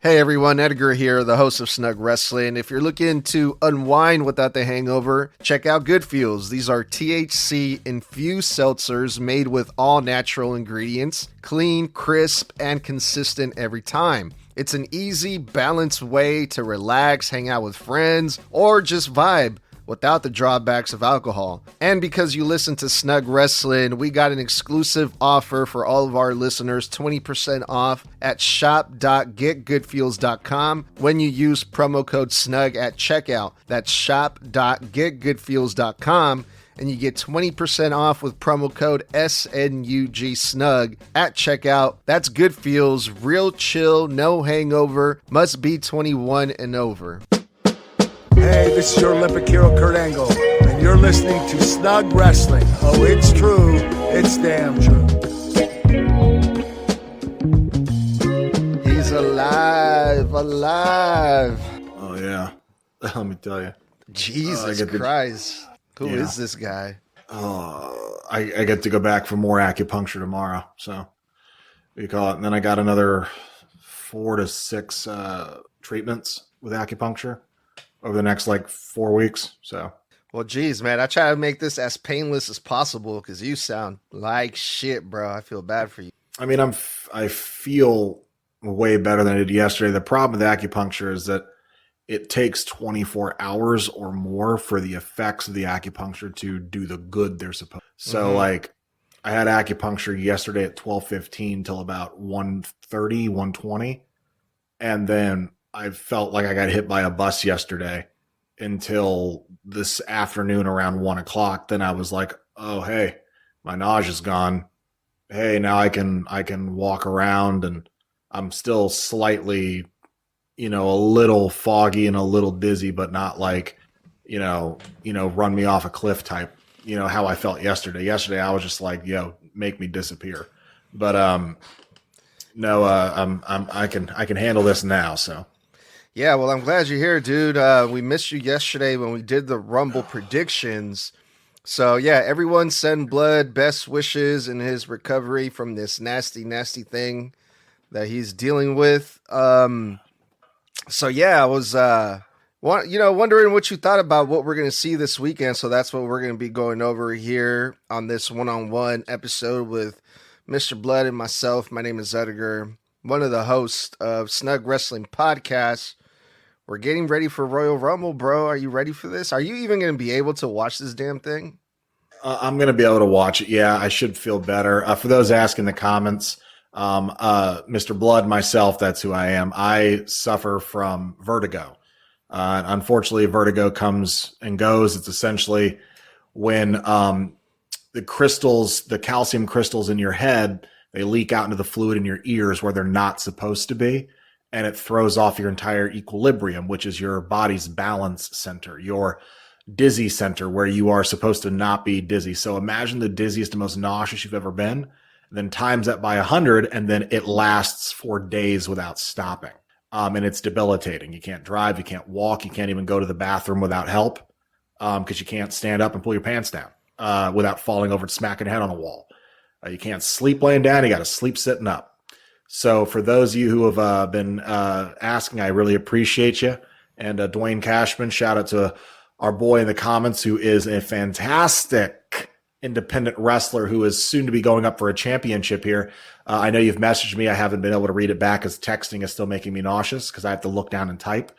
Hey everyone, Edgar here, the host of Snug Wrestling. If you're looking to unwind without the hangover, check out Good Fuels. These are THC infused seltzers made with all natural ingredients, clean, crisp, and consistent every time. It's an easy, balanced way to relax, hang out with friends, or just vibe without the drawbacks of alcohol. And because you listen to Snug Wrestling, we got an exclusive offer for all of our listeners, 20% off at shop.getgoodfuels.com when you use promo code SNUG at checkout. That's shop.getgoodfuels.com and you get 20% off with promo code SNUG at checkout. That's Good Fuels, real chill, no hangover, must be 21 and over. Hey, this is your Olympic hero, Kurt Angle, and you're listening to Snug Wrestling. Oh, it's true. It's damn true. He's alive. Oh, yeah. Let me tell you. Jesus Christ. Who is this guy? I get to go back for more acupuncture tomorrow. So, we call it. And then I got another 4 to 6 treatments with acupuncture over the next 4 weeks. So, well, geez, man, I try to make this as painless as possible because you sound like shit, bro. I feel bad for you. I mean, I feel way better than I did yesterday. The problem with acupuncture is that it takes 24 hours or more for the effects of the acupuncture to do the good they're supposed to. So, I had acupuncture yesterday at 12:15 till about 1:30, 1:20, and then I felt like I got hit by a bus yesterday until this afternoon around 1 o'clock. Then I was like, oh, hey, my nausea's gone. Hey, now I can walk around, and I'm still slightly, a little foggy and a little dizzy, but not like, run me off a cliff type, how I felt yesterday. Yesterday, I was just like, make me disappear. But, no, I can handle this now. So. Yeah, well, I'm glad you're here, dude. We missed you yesterday when we did the Rumble predictions. So, yeah, everyone send Bludd best wishes in his recovery from this nasty, nasty thing that he's dealing with. So, yeah, I was, wondering what you thought about what we're going to see this weekend. So that's what we're going to be going over here on this one-on-one episode with Mr. Bludd and myself. My name is Edgar, one of the hosts of Snug Wrestling Podcast. We're getting ready for Royal Rumble, bro. Are you ready for this? Are you even going to be able to watch this damn thing? I'm going to be able to watch it. Yeah, I should feel better. For those asking in the comments, Mr. Bludd, myself, that's who I am. I suffer from vertigo. Unfortunately, vertigo comes and goes. It's essentially when the calcium crystals in your head, they leak out into the fluid in your ears where they're not supposed to be. And it throws off your entire equilibrium, which is your body's balance center, your dizzy center, where you are supposed to not be dizzy. So imagine the dizziest and most nauseous you've ever been, and then times that by 100, and then it lasts for days without stopping. And it's debilitating. You can't drive, you can't walk, you can't even go to the bathroom without help because you can't stand up and pull your pants down without falling over and smacking your head on a wall. You can't sleep laying down, you got to sleep sitting up. So for those of you who have been asking, I really appreciate you. And Dwayne Cashman, shout out to our boy in the comments who is a fantastic independent wrestler who is soon to be going up for a championship here. I know you've messaged me. I haven't been able to read it back because texting is still making me nauseous because I have to look down and type.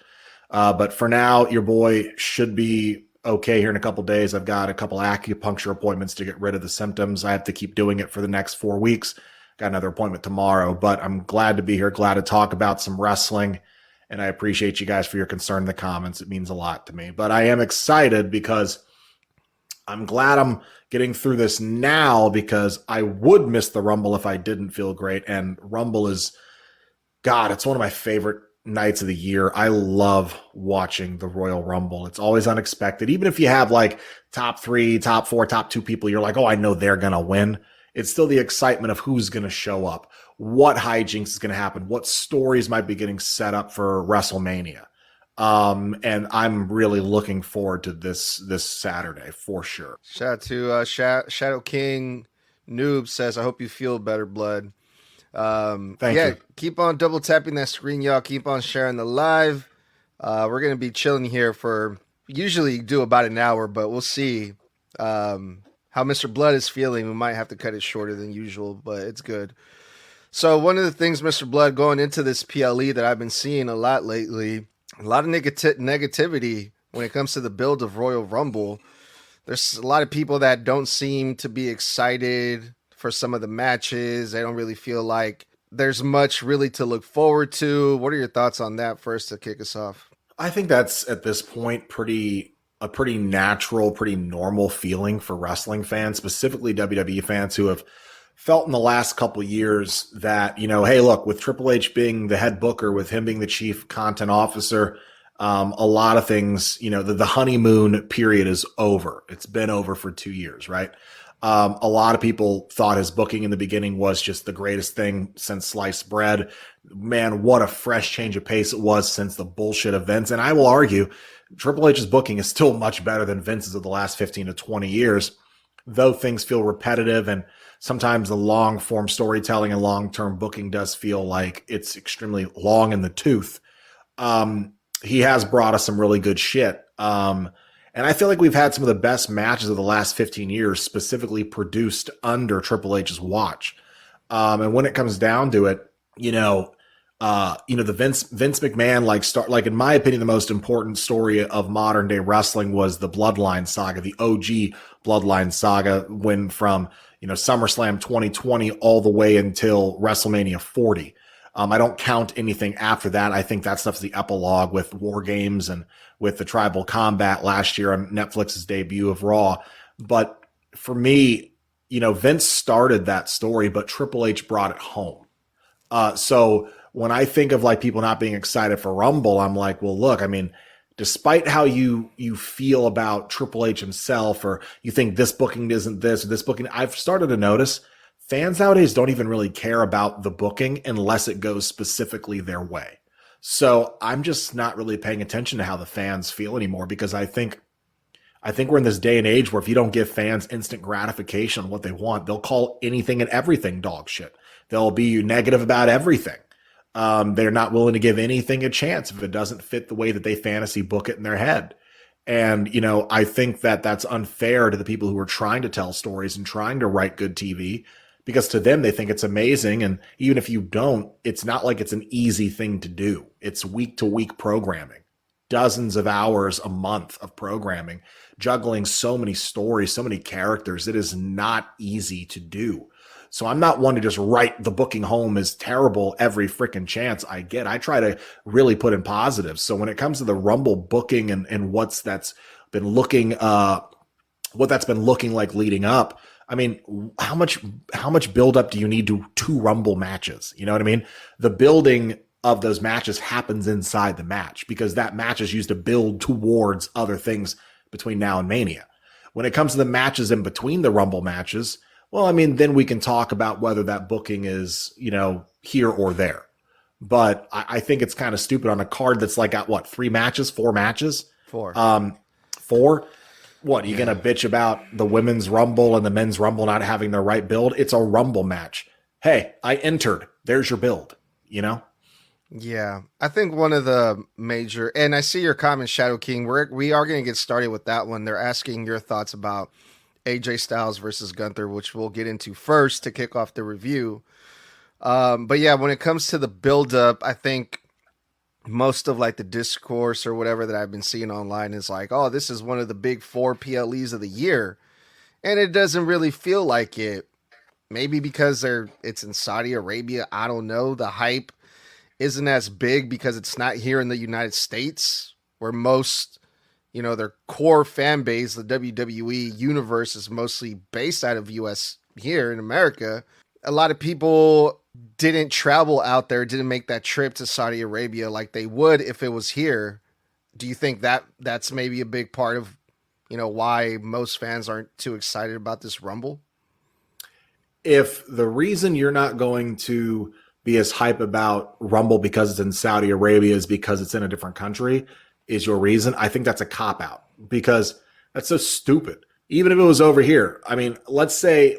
But for now, your boy should be okay here in a couple days. I've got a couple acupuncture appointments to get rid of the symptoms. I have to keep doing it for the next 4 weeks. Got another appointment tomorrow, but I'm glad to be here, glad to talk about some wrestling, and I appreciate you guys for your concern in the comments. It means a lot to me, but I am excited because I'm glad I'm getting through this now because I would miss the Rumble if I didn't feel great, and Rumble is, God, it's one of my favorite nights of the year. I love watching the Royal Rumble. It's always unexpected. Even if you have top 3, top 4, top 2 people, you're like, oh, I know they're going to win. It's still the excitement of who's going to show up, what hijinks is going to happen, what stories might be getting set up for WrestleMania. And I'm really looking forward to this Saturday for sure. Shout out to Shadow King Noob says, I hope you feel better, Bludd. Thank Yeah, you. keep on double tapping that screen, y'all. Keep on sharing the live. We're gonna be chilling here for usually do about an hour, but we'll see how Mr. Bludd is feeling. We might have to cut it shorter than usual, but it's good. So one of the things, Mr. Bludd, going into this PLE that I've been seeing a lot lately, a lot of negativity when it comes to the build of Royal Rumble. There's a lot of people that don't seem to be excited for some of the matches. They don't really feel like there's much really to look forward to. What are your thoughts on that first to kick us off? I think that's at this point a pretty natural, pretty normal feeling for wrestling fans, specifically WWE fans who have felt in the last couple of years that, hey, look, with Triple H being the head booker, with him being the chief content officer, a lot of things, the honeymoon period is over. It's been over for 2 years, right? A lot of people thought his booking in the beginning was just the greatest thing since sliced bread. Man, what a fresh change of pace it was since the bullshit of Vince. And I will argue Triple H's booking is still much better than Vince's of the last 15 to 20 years, though things feel repetitive and sometimes the long form storytelling and long-term booking does feel like it's extremely long in the tooth. He has brought us some really good shit. And I feel like we've had some of the best matches of the last 15 years specifically produced under Triple H's watch. And when it comes down to it, the Vince McMahon, like in my opinion, the most important story of modern day wrestling was the Bloodline saga, the OG Bloodline saga, when from, SummerSlam 2020 all the way until WrestleMania 40. I don't count anything after that. I think that stuff's the epilogue with War Games and with the Tribal Combat last year on Netflix's debut of Raw. But for me, Vince started that story, but Triple H brought it home. So when I think of like people not being excited for Rumble, I'm like, well, look, I mean, despite how you feel about Triple H himself, or you think this booking isn't this or this booking, I've started to notice fans nowadays don't even really care about the booking unless it goes specifically their way. So I'm just not really paying attention to how the fans feel anymore, because I think we're in this day and age where if you don't give fans instant gratification on what they want, they'll call anything and everything dog shit. They'll be negative about everything. They're not willing to give anything a chance if it doesn't fit the way that they fantasy book it in their head. And, I think that that's unfair to the people who are trying to tell stories and trying to write good TV, because to them, they think it's amazing. And even if you don't, it's not like it's an easy thing to do. It's week to week programming, dozens of hours a month of programming, juggling so many stories, so many characters. It is not easy to do. So I'm not one to just write the booking home as terrible every freaking chance I get. I try to really put in positives. So when it comes to the Rumble booking and what that's been looking like leading up, I mean, how much build up do you need to two Rumble matches? You know what I mean? The building of those matches happens inside the match, because that match is used to build towards other things between now and Mania. When it comes to the matches in between the Rumble matches, well, I mean, then we can talk about whether that booking is, here or there. But I think it's kind of stupid on a card that's like got what, 4 matches? 4. 4? What, are you going to bitch about the women's Rumble and the men's Rumble not having the right build? It's a Rumble match. Hey, I entered. There's your build, Yeah, I think one of the major, and I see your comment, Shadow King. We are going to get started with that one. They're asking your thoughts about AJ Styles versus Gunther, which we'll get into first to kick off the review. But yeah, when it comes to the build-up, I think most of like the discourse or whatever that I've been seeing online is like, oh, this is one of the big 4 PLEs of the year. And it doesn't really feel like it. Maybe because it's in Saudi Arabia. I don't know. The hype isn't as big because it's not here in the United States, where most, their core fan base, the WWE universe, is mostly based out of US here in America. A lot of people didn't travel out there, didn't make that trip to Saudi Arabia like they would if it was here. Do you think that that's maybe a big part of, why most fans aren't too excited about this Rumble? If the reason you're not going to be as hype about Rumble because it's in Saudi Arabia is because it's in a different country is your reason, I think that's a cop-out, because that's so stupid. Even if it was over here, I mean, let's say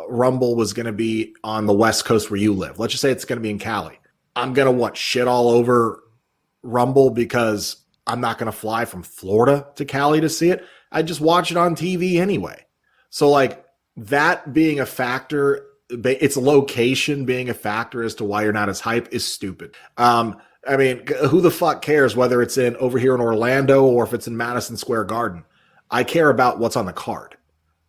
Rumble was going to be on the West Coast where you live. Let's just say it's going to be in Cali. I'm going to shit all over Rumble because I'm not going to fly from Florida to Cali to see it. I just watch it on TV anyway. So like that being a factor, its location being a factor as to why you're not as hype is stupid. I mean, who the fuck cares whether it's over here in Orlando or if it's in Madison Square Garden? I care about what's on the card.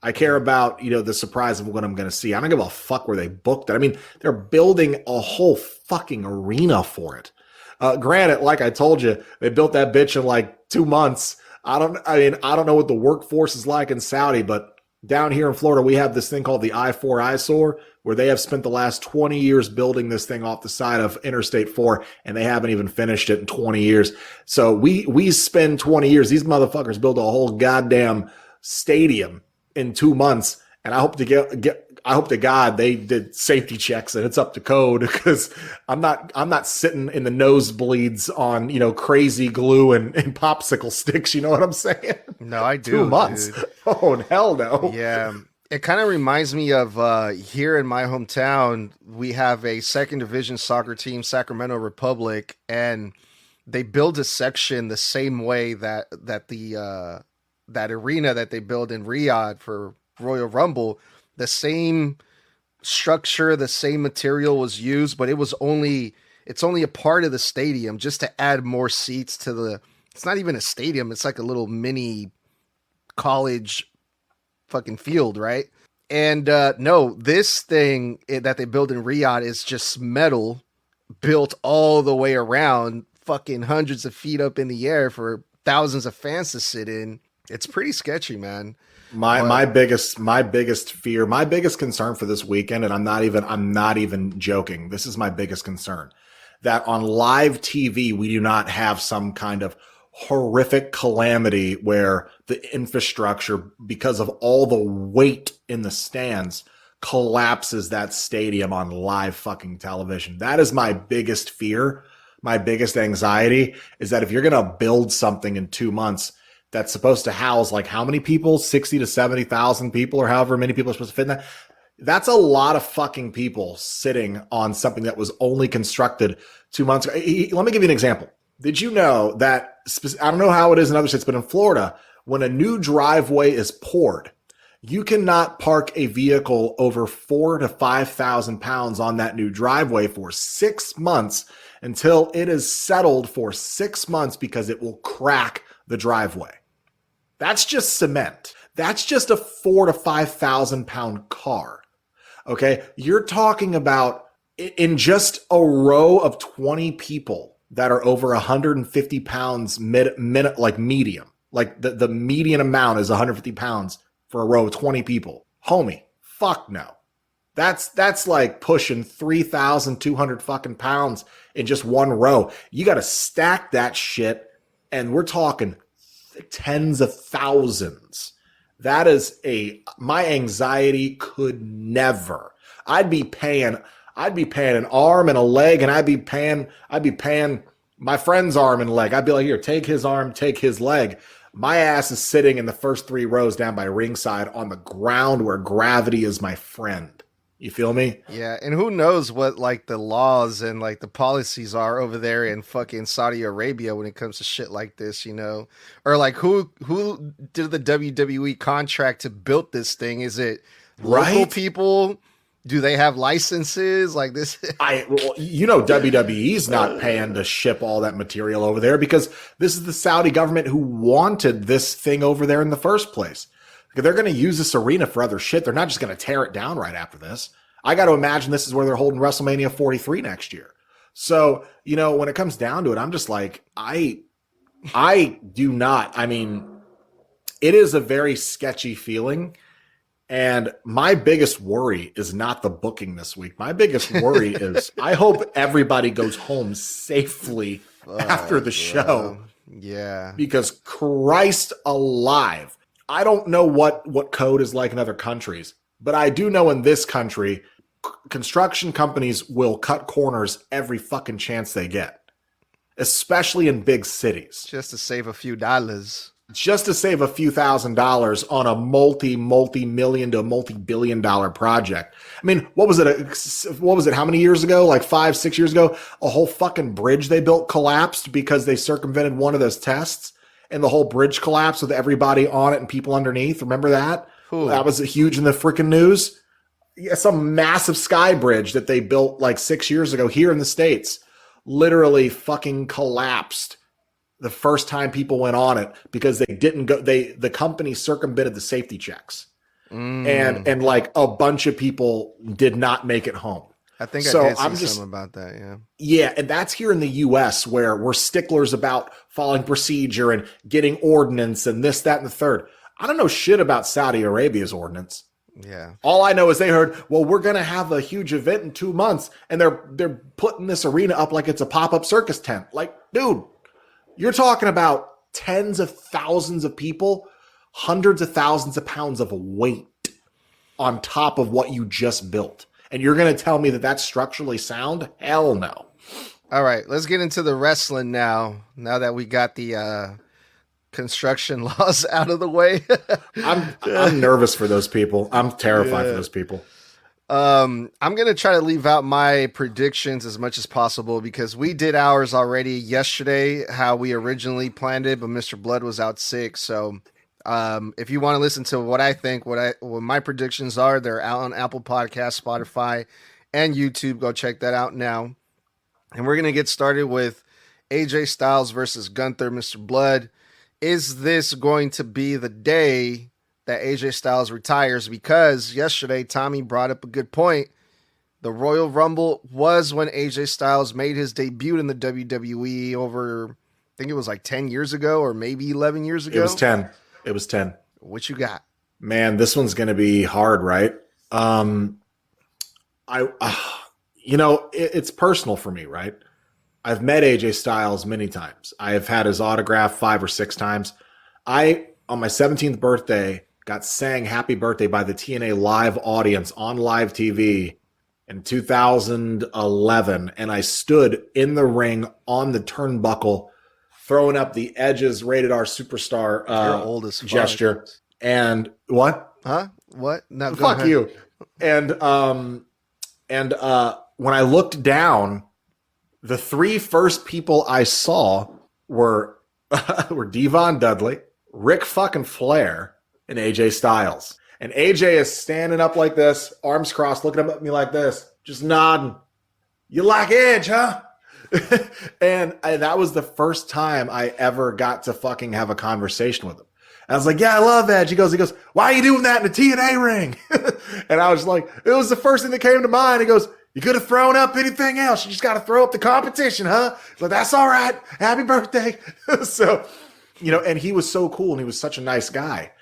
I care about, the surprise of what I'm going to see. I don't give a fuck where they booked it. I mean, they're building a whole fucking arena for it. Granted, like I told you, they built that bitch in like 2 months. I don't know what the workforce is like in Saudi, but down here in Florida, we have this thing called the I-4 eyesore, where they have spent the last 20 years building this thing off the side of Interstate 4, and they haven't even finished it in 20 years. So we spend 20 years. These motherfuckers build a whole goddamn stadium in 2 months, and I hope to God they did safety checks and it's up to code, because I'm not sitting in the nosebleeds on crazy glue and popsicle sticks. You know what I'm saying? No, I do. 2 months. Dude. Oh hell no. Yeah. It kind of reminds me of here in my hometown, we have a second division soccer team, Sacramento Republic, and they build a section the same way that that arena that they build in Riyadh for Royal Rumble. The same structure, the same material was used, but it's only a part of the stadium just to add more seats to it's not even a stadium. It's like a little mini college fucking field, right? And no, this thing that they build in Riyadh is just metal built all the way around, fucking hundreds of feet up in the air for thousands of fans to sit in. It's pretty sketchy, man. My biggest fear, my biggest concern for this weekend, and I'm not even joking. This is my biggest concern, that on live TV we do not have some kind of horrific calamity where the infrastructure, because of all the weight in the stands, collapses that stadium on live fucking television. That is my biggest fear. My biggest anxiety is that if you're going to build something in 2 months that's supposed to house like how many people, 60 to 70,000 people, or however many people are supposed to fit in that. That's a lot of fucking people sitting on something that was only constructed 2 months ago. Let me give you an example. Did you know that, I don't know how it is in other states, but in Florida, when a new driveway is poured, you cannot park a vehicle over 4,000 to 5,000 pounds on that new driveway for 6 months until it is settled for 6 months, because it will crack the driveway. That's just cement. That's just a 4,000 to 5,000 pound car. Okay. You're talking about in just a row of 20 people that are over 150 pounds like medium, like the median amount is 150 pounds for a row of 20 people. Homie, fuck no. That's like pushing 3,200 fucking pounds in just one row. You got to stack that shit. And we're talking tens of thousands. That is my anxiety could never. I'd be paying an arm and a leg, and I'd be paying my friend's arm and leg. I'd be like, here, take his arm, take his leg. My ass is sitting in the first 3 rows down by ringside on the ground where gravity is my friend. You feel me? Yeah, and who knows what like the laws and like the policies are over there in fucking Saudi Arabia when it comes to shit like this, or like who did the WWE contract to build this thing? Is it local people? Do they have licenses like this? WWE's not paying to ship all that material over there, because this is the Saudi government who wanted this thing over there in the first place. They're going to use this arena for other shit. They're not just going to tear it down right after this. I got to imagine this is where they're holding WrestleMania 43 next year. So, when it comes down to it, I'm just like, I do not. I mean, it is a very sketchy feeling. And my biggest worry is not the booking this week. My biggest worry is I hope everybody goes home safely after the show. Yeah. Because Christ alive. I don't know what code is like in other countries, but I do know in this country, construction companies will cut corners every fucking chance they get, especially in big cities. Just to save a few dollars. just to save a few $1,000s on a multi-million to multi-billion-dollar project. I mean, what was it? How many years ago? Like 5-6 years ago, a whole fucking bridge they built collapsed because they circumvented one of those tests, and the whole bridge collapsed with everybody on it and people underneath. Remember that? Ooh. That was huge in the freaking news. Yeah, some massive sky bridge that they built like 6 years ago here in the States literally fucking collapsed the first time people went on it because they didn't go. The company circumvented the safety checks, and like a bunch of people did not make it home. I think I did see something about that. Yeah. Yeah, and that's here in the U.S. where we're sticklers about following procedure and getting ordinance and this, that, and the third. I don't know shit about Saudi Arabia's ordinance. Yeah. All I know is they heard, well, we're going to have a huge event in 2 months, and they're putting this arena up like it's a pop-up circus tent. Like, dude, you're talking about tens of thousands of people, hundreds of thousands of pounds of weight on top of what you just built. And you're going to tell me that that's structurally sound? Hell no. All right, let's get into the wrestling now. Now that we got the construction laws out of the way. I'm nervous for those people. I'm terrified for those people. I'm going to try to leave out my predictions as much as possible because we did ours already yesterday, how we originally planned it, but Mr. Bludd was out sick. So if you want to listen to what I think, what my predictions are, they're out on Apple Podcasts, Spotify, and YouTube. Go check that out now. And we're going to get started with AJ Styles versus Gunther, Mr. Bludd. Is this going to be the day that AJ Styles retires? Because yesterday, Tommy brought up a good point. The Royal Rumble was when AJ Styles made his debut in the WWE over, I think it was like 10 years ago or maybe 11 years ago. It was 10. What you got? Man, this one's going to be hard, right? It's personal for me, right? I've met AJ Styles many times. I have had his autograph 5 or 6 times. On my 17th birthday, got sang happy birthday by the TNA live audience on live TV in 2011. And I stood in the ring on the turnbuckle, throwing up the Edge's Rated R Superstar You're old as fuck. gesture. And what? Huh? What? No, go Fuck ahead. you. And when I looked down, the 3 first people I saw were Devon Dudley, Rick fucking Flair, and AJ Styles. And AJ is standing up like this, arms crossed, looking up at me like this, just nodding. You like Edge, huh? And that was the first time I ever got to fucking have a conversation with him. And I was like, yeah, I love Edge. He goes, why are you doing that in a TNA ring? And I was like, it was the first thing that came to mind. He goes, you could have thrown up anything else. You just got to throw up the competition, huh? But that's all right. Happy birthday. So, and he was so cool and he was such a nice guy.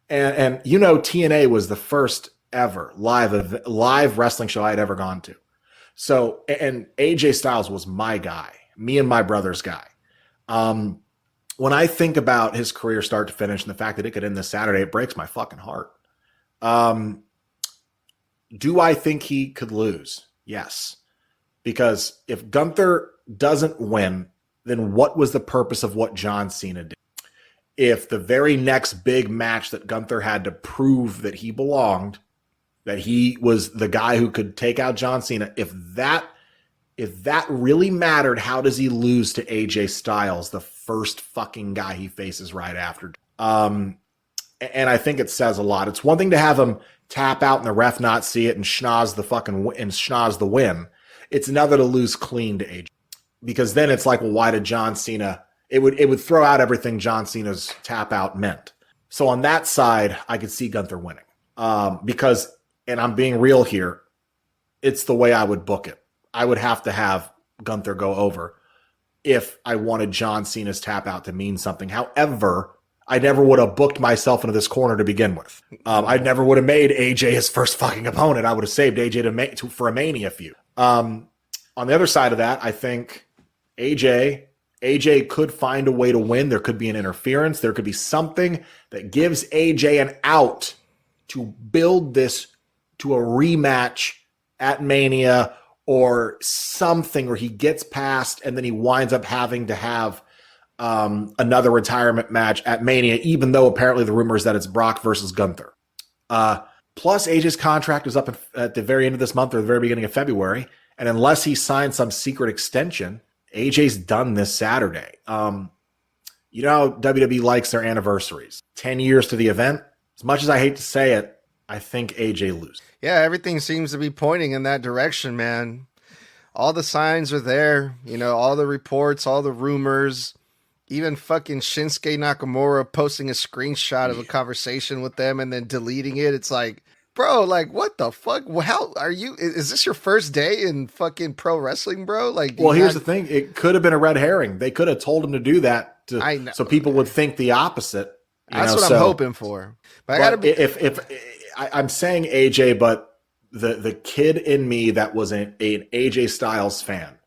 And TNA was the first ever live wrestling show I had ever gone to. So, and AJ Styles was my guy, me and my brother's guy. When I think about his career start to finish and the fact that it could end this Saturday, it breaks my fucking heart. Do I think he could lose? Yes. Because if Gunther doesn't win, then what was the purpose of what John Cena did? If the very next big match that Gunther had to prove that he belonged, that he was the guy who could take out John Cena, if that really mattered, how does he lose to AJ Styles, the first fucking guy he faces right after? And I think it says a lot. It's one thing to have him tap out and the ref not see it and schnoz the win. It's another to lose clean to AJ, because then it's like, well, why did John Cena? It would throw out everything John Cena's tap out meant. So on that side, I could see Gunther winning, because, and I'm being real here, it's the way I would book it. I would have to have Gunther go over if I wanted John Cena's tap out to mean something. However, I never would have booked myself into this corner to begin with. I never would have made AJ his first fucking opponent. I would have saved AJ for a Mania feud. On the other side of that, I think AJ could find a way to win. There could be an interference. There could be something that gives AJ an out to build this to a rematch at Mania, or something where he gets past and then he winds up having to have another retirement match at Mania, even though apparently the rumor is that it's Brock versus Gunther. Plus, AJ's contract is up at the very end of this month or the very beginning of February. And unless he signs some secret extension, AJ's done this Saturday. WWE likes their anniversaries. 10 years to the event. As much as I hate to say it, I think AJ loses. Yeah, everything seems to be pointing in that direction, man. All the signs are there. All the reports, all the rumors. Even fucking Shinsuke Nakamura posting a screenshot of a conversation with them and then deleting it. It's like, bro, what the fuck? How are you? Is this your first day in fucking pro wrestling, bro? Here's the thing. It could have been a red herring. They could have told him to do that so people would think the opposite. That's what I'm hoping for. But I gotta be. If I'm saying AJ, but the kid in me that was an AJ Styles fan,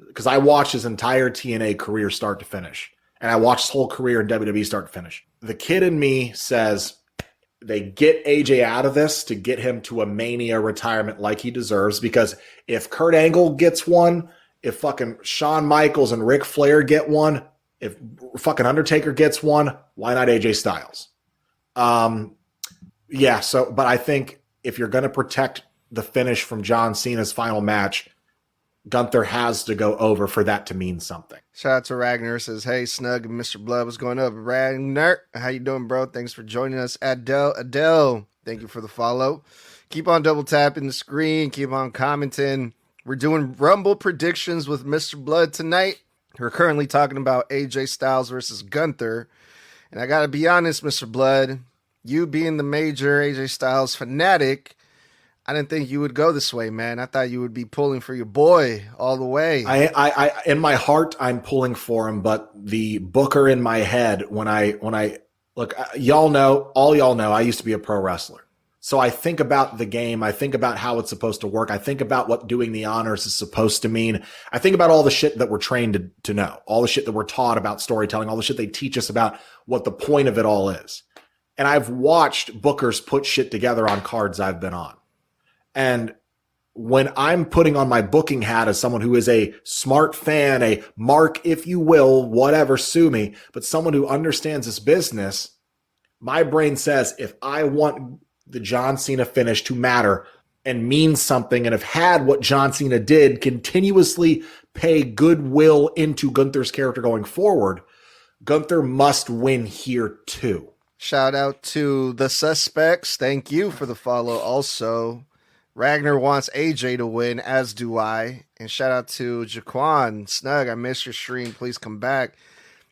because I watched his entire TNA career start to finish. And I watched his whole career in WWE start to finish. The kid in me says they get AJ out of this to get him to a Mania retirement like he deserves. Because if Kurt Angle gets one, if fucking Shawn Michaels and Ric Flair get one, if fucking Undertaker gets one, why not AJ Styles? But I think if you're going to protect the finish from John Cena's final match, Gunther has to go over for that to mean something. Shout out to Ragnar. Says, hey, Snug and Mr. Bludd, what's going up? Ragnar, how you doing, bro? Thanks for joining us. Adele, thank you for the follow. Keep on double tapping the screen. Keep on commenting. We're doing Rumble predictions with Mr. Bludd tonight. We're currently talking about AJ Styles versus Gunther. And I got to be honest, Mr. Bludd, you being the major AJ Styles fanatic, I didn't think you would go this way, man. I thought you would be pulling for your boy all the way. I in my heart, I'm pulling for him, but the booker in my head, when I look, all y'all know, I used to be a pro wrestler. So I think about the game. I think about how it's supposed to work. I think about what doing the honors is supposed to mean. I think about all the shit that we're trained to know, all the shit that we're taught about storytelling, all the shit they teach us about what the point of it all is. And I've watched bookers put shit together on cards I've been on. And when I'm putting on my booking hat as someone who is a smart fan, a mark, if you will, whatever, sue me, but someone who understands this business, my brain says, if I want the John Cena finish to matter and mean something and have had what John Cena did continuously pay goodwill into Gunther's character going forward, Gunther must win here too. Shout out to the suspects. Thank you for the follow also. Ragnar wants AJ to win, as do I. And shout out to Jaquan. Snug, I missed your stream. Please come back.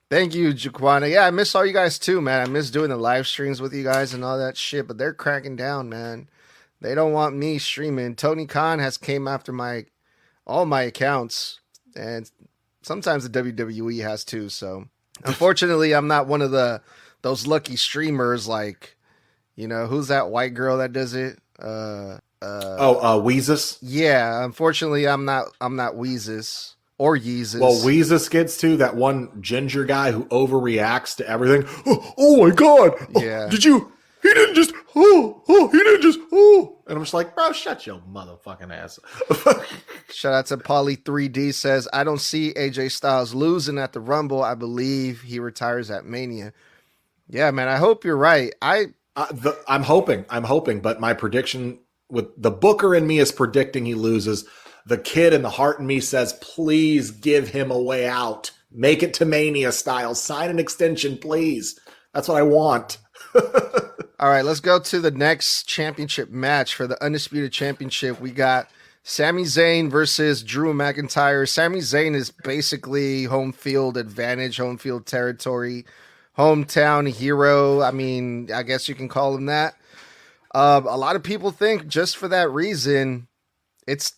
Thank you, Jaquan. Yeah, I miss all you guys too, man. I miss doing the live streams with you guys and all that shit, but they're cracking down, man. They don't want me streaming. Tony Khan has came after all my accounts, and sometimes the WWE has too. So unfortunately, I'm not one of those lucky streamers like, who's that white girl that does it? Weezus? Yeah, unfortunately, I'm not Weezus or Yeezus. Well, Weezus gets to that one ginger guy who overreacts to everything. Oh my God. Yeah. He didn't just, and I'm just like, bro, shut your motherfucking ass. Shout out to Polly3D says, I don't see AJ Styles losing at the Rumble. I believe he retires at Mania. Yeah, man, I hope you're right. I'm hoping, but my prediction with the booker in me is predicting he loses. The kid in the heart in me says, please give him a way out. Make it to Mania style. Sign an extension, please. That's what I want. All right, let's go to the next championship match for the Undisputed Championship. We got Sami Zayn versus Drew McIntyre. Sami Zayn is basically home field advantage, home field territory, hometown hero. I mean, I guess you can call him that. A lot of people think just for that reason, it's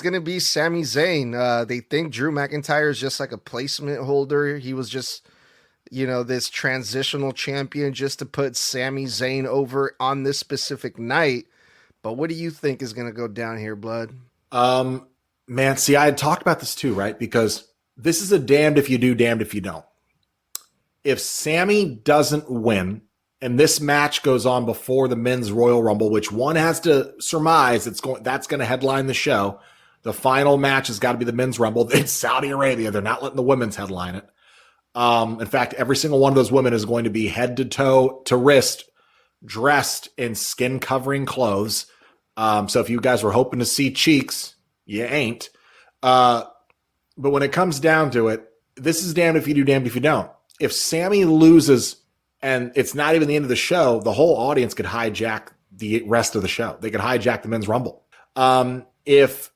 going to be Sami Zayn. They think Drew McIntyre is just like a placement holder. He was just, this transitional champion just to put Sami Zayn over on this specific night. But what do you think is going to go down here, Bludd? Man, see, I had talked about this too, right? Because this is a damned if you do, damned if you don't. If Sami doesn't win, and this match goes on before the Men's Royal Rumble, which one has to surmise that's going to headline the show. The final match has got to be the Men's Rumble. It's Saudi Arabia. They're not letting the women's headline it. In fact, every single one of those women is going to be head to toe to wrist dressed in skin covering clothes. So if you guys were hoping to see cheeks, you ain't. But when it comes down to it, this is damned if you do, damned if you don't. If Sammy loses and it's not even the end of the show, the whole audience could hijack the rest of the show. They could hijack the Men's Rumble. If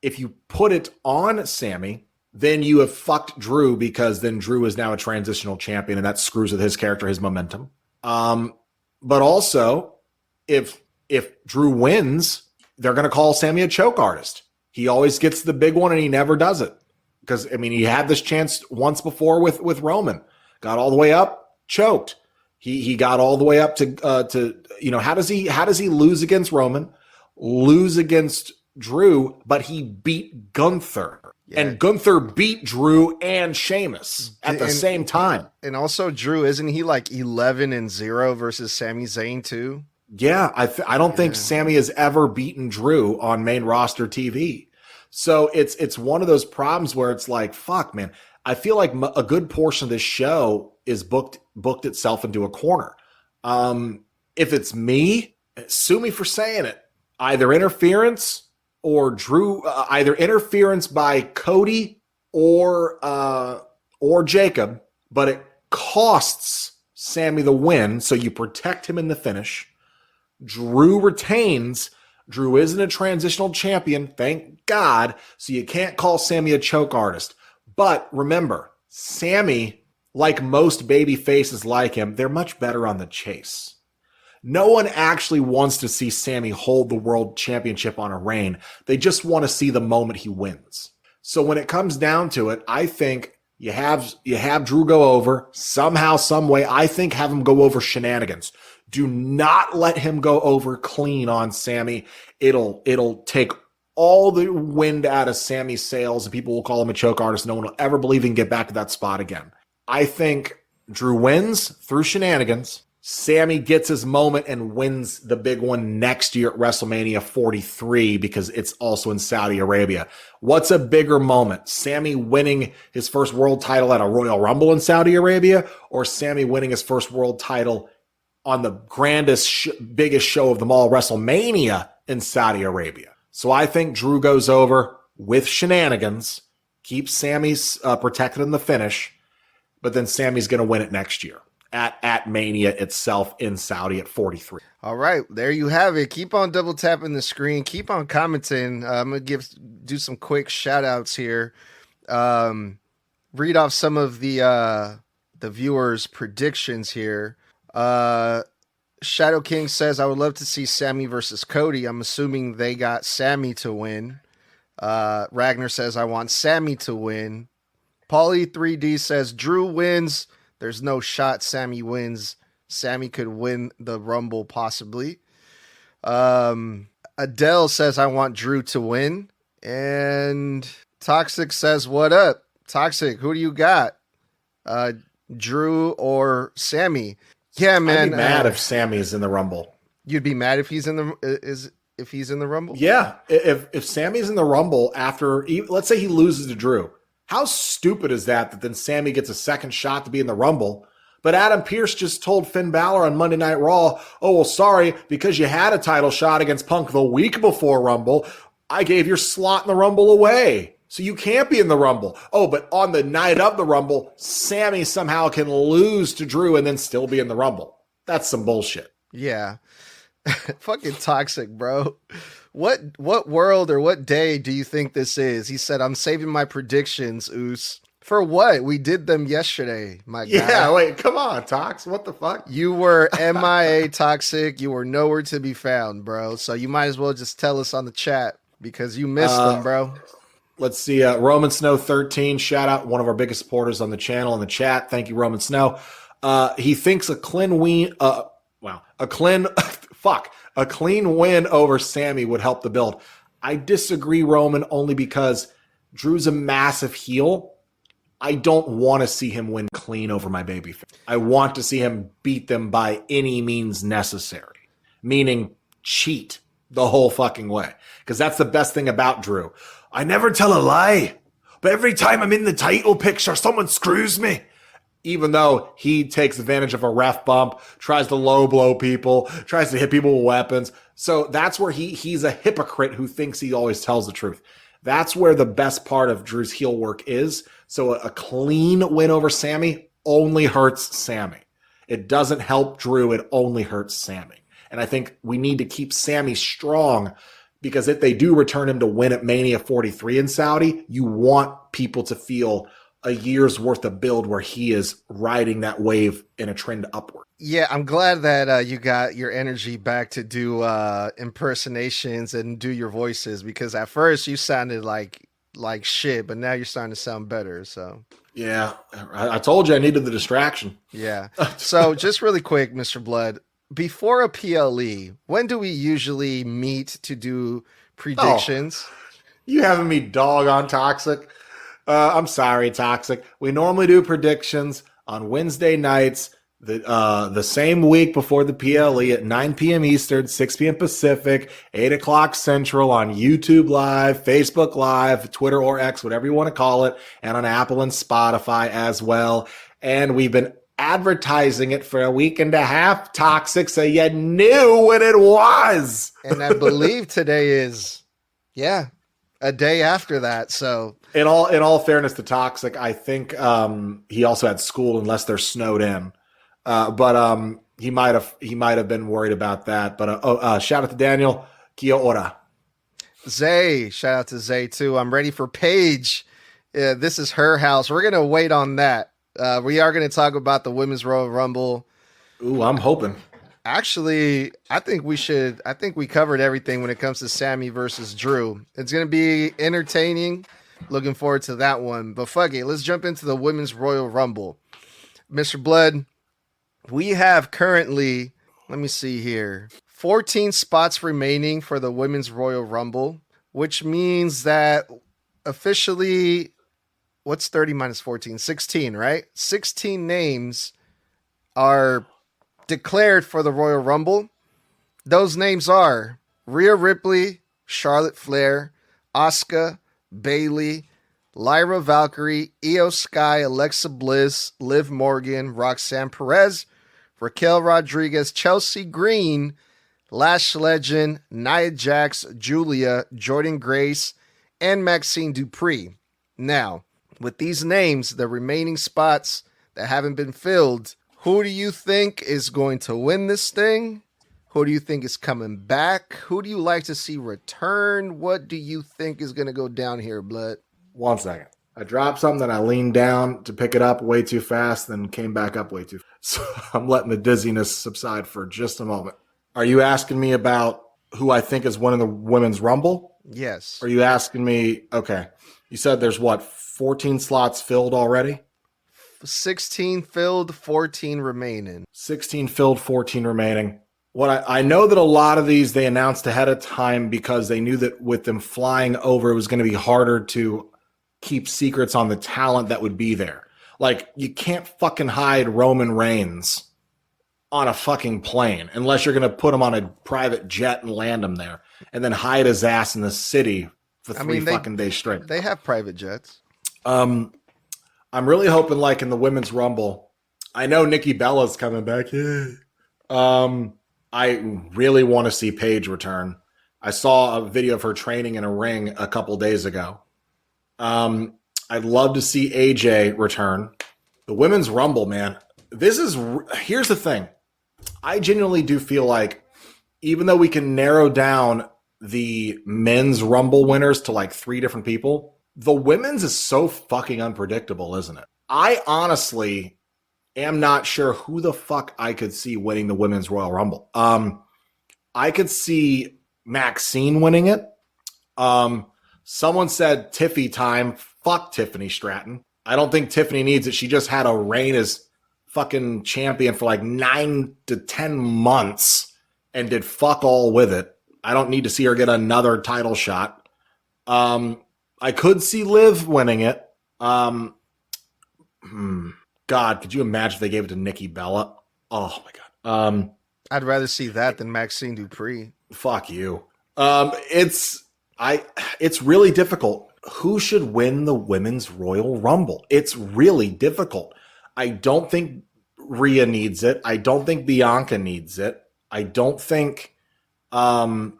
you put it on Sammy, then you have fucked Drew, because then Drew is now a transitional champion, and that screws with his character, his momentum. But also, if Drew wins, they're going to call Sammy a choke artist. He always gets the big one, and he never does it. Because, I mean, he had this chance once before with Roman. Got all the way up, choked. He got all the way up to how does he lose against Roman, lose against Drew, but he beat Gunther. Yeah. And Gunther beat Drew and Sheamus at the same time. And also Drew, isn't he like 11-0 versus Sami Zayn too? Yeah, I don't think Sammy has ever beaten Drew on main roster TV. So it's one of those problems where it's like, fuck, man. I feel like a good portion of this show is booked itself into a corner. If it's me, sue me for saying it. Either interference or Drew, either interference by Cody or Jacob, but it costs Sammy the win, so you protect him in the finish. Drew retains. Drew isn't a transitional champion, thank God, so you can't call Sammy a choke artist. But remember, Sammy, like most baby faces like him, they're much better on the chase. No one actually wants to see Sammy hold the world championship on a reign. They just want to see the moment he wins. So when it comes down to it, I think you have Drew go over somehow, some way. I think have him go over shenanigans. Do not let him go over clean on Sammy. It'll take all the wind out of Sammy's sails, and people will call him a choke artist. No one will ever believe he can get back to that spot again. I think Drew wins through shenanigans. Sammy gets his moment and wins the big one next year at WrestleMania 43, because it's also in Saudi Arabia. What's a bigger moment? Sammy winning his first world title at a Royal Rumble in Saudi Arabia, or Sammy winning his first world title on the grandest, biggest show of them all, WrestleMania in Saudi Arabia? So I think Drew goes over with shenanigans, keeps Sammy's protected in the finish, but then Sammy's going to win it next year at Mania itself in Saudi at 43. All right, there you have it. Keep on double tapping the screen. Keep on commenting. I'm going to do some quick shout outs here. Read off some of the viewers' predictions here. Shadow King says, I would love to see Sammy versus Cody. I'm assuming they got Sammy to win. Ragnar says, I want Sammy to win. Paulie 3D says, Drew wins. There's no shot Sammy wins. Sammy could win the Rumble possibly. Adele says, I want Drew to win. And Toxic says, what up? Toxic, who do you got? Drew or Sammy? Yeah, man. I'd be mad if Sammy is in the Rumble. You'd be mad if he's in the Rumble? Yeah. If Sammy's in the Rumble after, let's say he loses to Drew. How stupid is that then Sammy gets a second shot to be in the Rumble? But Adam Pearce just told Finn Balor on Monday Night Raw, oh, well, sorry, because you had a title shot against Punk the week before Rumble, I gave your slot in the Rumble away. So you can't be in the Rumble. Oh, but on the night of the Rumble, Sammy somehow can lose to Drew and then still be in the Rumble. That's some bullshit. Yeah. Fucking Toxic, bro. What world or what day do you think this is? He said, I'm saving my predictions, Oos. For what? We did them yesterday, my guy. Yeah, wait, come on, Tox. What the fuck? You were MIA, Toxic. You were nowhere to be found, bro. So you might as well just tell us on the chat because you missed them, bro. Let's see. Roman Snow 13, shout out, one of our biggest supporters on the channel in the chat. Thank you, Roman Snow. He thinks a clean win over Sammy would help the build. I disagree, Roman, only because Drew's a massive heel. I don't want to see him win clean over my babyface. I want to see him beat them by any means necessary, meaning cheat the whole fucking way. Because that's the best thing about Drew. I never tell a lie, but every time I'm in the title picture, someone screws me. even though he takes advantage of a ref bump, tries to low blow people, tries to hit people with weapons. So that's where he's a hypocrite who thinks he always tells the truth. That's where the best part of Drew's heel work is. So a clean win over Sammy only hurts Sammy. It doesn't help Drew. It only hurts Sammy. And I think we need to keep Sammy strong, because if they do return him to win at Mania 43 in Saudi, you want people to feel a year's worth of build where he is riding that wave in a trend upward. Yeah, I'm glad that you got your energy back to do impersonations and do your voices, because at first you sounded like shit, but now you're starting to sound better. So yeah, I told you I needed the distraction. Yeah. So just really quick, Mr. Bludd, before a PLE, when do we usually meet to do predictions? Oh, you having me dog on Toxic? I'm sorry, Toxic. We normally do predictions on Wednesday nights, the same week before the PLE at 9 p.m. Eastern, 6 p.m. Pacific, 8 o'clock Central on YouTube Live, Facebook Live, Twitter or X, whatever you want to call it, and on Apple and Spotify as well. And we've been advertising it for a week and a half, Toxic, so you knew when it was. And I believe today is, a day after that. So in all fairness to Toxic, I think he also had school unless they're snowed in. But he might have been worried about that. But shout out to Daniel. Kia ora. Zay, shout out to Zay too. I'm ready for Paige. This is her house. We're gonna wait on that. We are gonna talk about the Women's Royal Rumble. Ooh, I'm hoping. Actually, I think we covered everything when it comes to Sammy versus Drew. It's going to be entertaining. Looking forward to that one. But fuck it, let's jump into the Women's Royal Rumble. Mr. Bludd, we have currently, let me see here, 14 spots remaining for the Women's Royal Rumble, which means that officially, what's 30 minus 14? 16, right? 16 names are declared for the Royal Rumble. Those names are Rhea Ripley, Charlotte Flair, Asuka, Bayley, Lyra Valkyrie, Io Sky, Alexa Bliss, Liv Morgan, Roxanne Perez, Raquel Rodriguez, Chelsea Green, Lash Legend, Nia Jax, Julia, Jordan Grace, and Maxine Dupree. Now, with these names, the remaining spots that haven't been filled, who do you think is going to win this thing? Who do you think is coming back? Who do you like to see return? What do you think is going to go down here, Bludd? 1 second. I dropped something, I leaned down to pick it up way too fast, then came back up way too fast. So I'm letting the dizziness subside for just a moment. Are you asking me about who I think is winning the Women's Rumble? Yes. Are you asking me, okay, you said there's 14 slots filled already? 16 filled, 14 remaining. 16 filled, 14 remaining. What I know that a lot of these they announced ahead of time because they knew that with them flying over, it was going to be harder to keep secrets on the talent that would be there. Like, you can't fucking hide Roman Reigns on a fucking plane unless you're going to put him on a private jet and land him there and then hide his ass in the city for three fucking days straight. They have private jets. I'm really hoping, like, in the Women's Rumble, I know Nikki Bella's coming back. I really want to see Paige return. I saw a video of her training in a ring a couple days ago. I'd love to see AJ return. The Women's Rumble, man. Here's the thing. I genuinely do feel like, even though we can narrow down the Men's Rumble winners to like 3 different people, the women's is so fucking unpredictable, isn't it? I honestly am not sure who the fuck I could see winning the Women's Royal Rumble. I could see Maxine winning it. Someone said Tiffy time. Fuck Tiffany Stratton. I don't think Tiffany needs it. She just had a reign as fucking champion for like 9 to 10 months and did fuck all with it. I don't need to see her get another title shot. I could see Liv winning it. God, could you imagine if they gave it to Nikki Bella? Oh my God. I'd rather see that than Maxine Dupree. Fuck you. It's really difficult. Who should win the Women's Royal Rumble? It's really difficult. I don't think Rhea needs it. I don't think Bianca needs it. I don't think the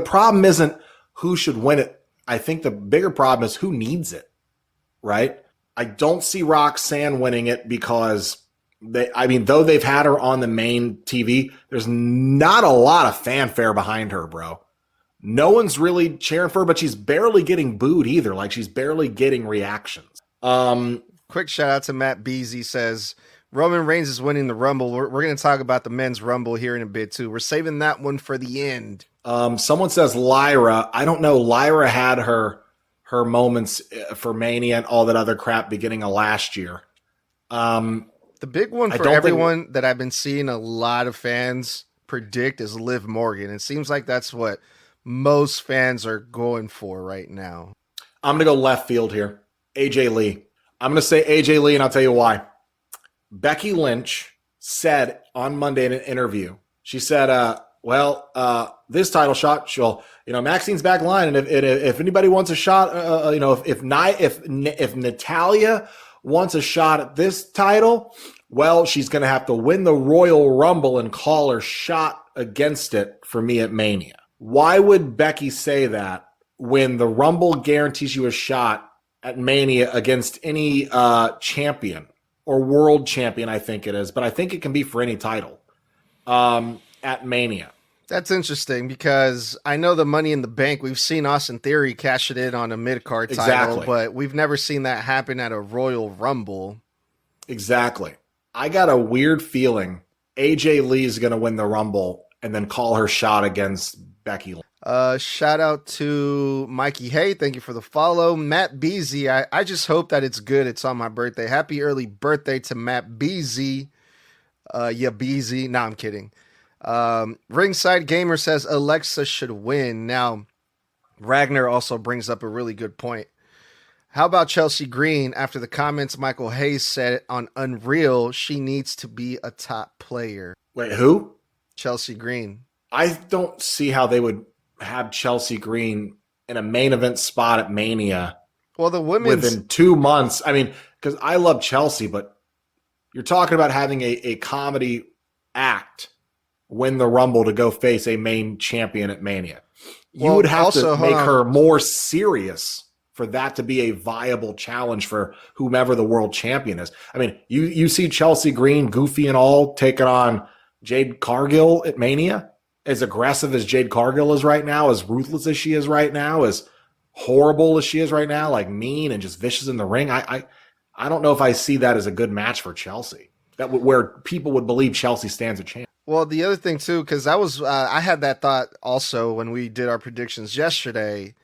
problem isn't who should win it. I think the bigger problem is who needs it, right? I don't see Roxanne winning it because though they've had her on the main TV, there's not a lot of fanfare behind her, bro. No one's really cheering for her, but she's barely getting booed either. Like, she's barely getting reactions. Quick shout out to Matt Beasy says Roman Reigns is winning the Rumble. We're going to talk about the men's Rumble here in a bit too. We're saving that one for the end. Someone says Lyra. I don't know. Lyra had her moments for Mania and all that other crap beginning of last year. The big one for everyone that I've been seeing a lot of fans predict is Liv Morgan. It seems like that's what most fans are going for right now. I'm going to go left field here. AJ Lee. I'm going to say AJ Lee, and I'll tell you why. Becky Lynch said on Monday in an interview, she said, this title shot, Maxine's back line, and if anybody wants a shot, if Natalya wants a shot at this title, well, she's going to have to win the Royal Rumble and call her shot against it for me at Mania. Why would Becky say that when the Rumble guarantees you a shot at Mania against any champion or world champion, I think it is, but I think it can be for any title at Mania. That's interesting because I know the Money in the Bank, we've seen Austin Theory cash it in on a mid-card title, but we've never seen that happen at a Royal Rumble. Exactly. I got a weird feeling AJ Lee is going to win the Rumble and then call her shot against Becky Lynch. Shout out to Mikey Hay. Thank you for the follow. Matt Beasy. I just hope that it's good. It's on my birthday. Happy early birthday to Matt Beasy. Beasy. No, I'm kidding. Ringside Gamer says Alexa should win. Now, Ragnar also brings up a really good point. How about Chelsea Green? After the comments Michael Hayes said on Unreal, she needs to be a top player. Wait, who? Chelsea Green. I don't see how they would have Chelsea Green in a main event spot at Mania. Well, the women's within 2 months. I mean, because I love Chelsea, but you're talking about having a comedy act win the Rumble to go face a main champion at Mania. You would have to make her more serious for that to be a viable challenge for whomever the world champion is. I mean, you see Chelsea Green, goofy and all, taking on Jade Cargill at Mania. As aggressive as Jade Cargill is right now, as ruthless as she is right now, as horrible as she is right now, like mean and just vicious in the ring. I don't know if I see that as a good match for Chelsea. Where people would believe Chelsea stands a chance. Well, the other thing too, because I had that thought also when we did our predictions yesterday.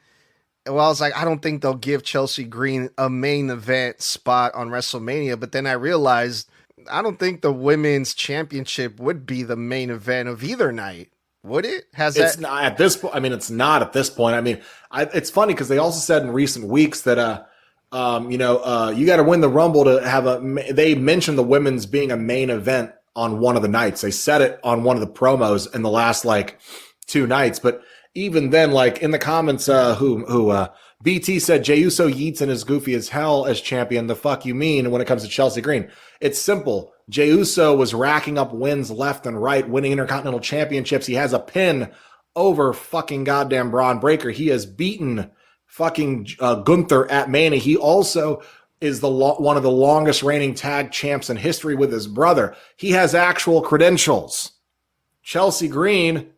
Well, I was like, I don't think they'll give Chelsea Green a main event spot on WrestleMania. But then I realized I don't think the women's championship would be the main event of either night. Would it? It's not at this point. I mean, it's not at this point. I mean, it's funny because they also said in recent weeks that, you got to win the Rumble to have they mentioned the women's being a main event on one of the nights. They said it on one of the promos in the last 2 nights. But even then, in the comments, BT said Jey Uso yeets and is goofy as hell as champion. The fuck you mean when it comes to Chelsea Green? It's simple. Jey Uso was racking up wins left and right, winning Intercontinental Championships. He has a pin over fucking goddamn Braun Breaker. He has beaten fucking Gunther at Mania. He also is one of the longest reigning tag champs in history with his brother. He has actual credentials. Chelsea Green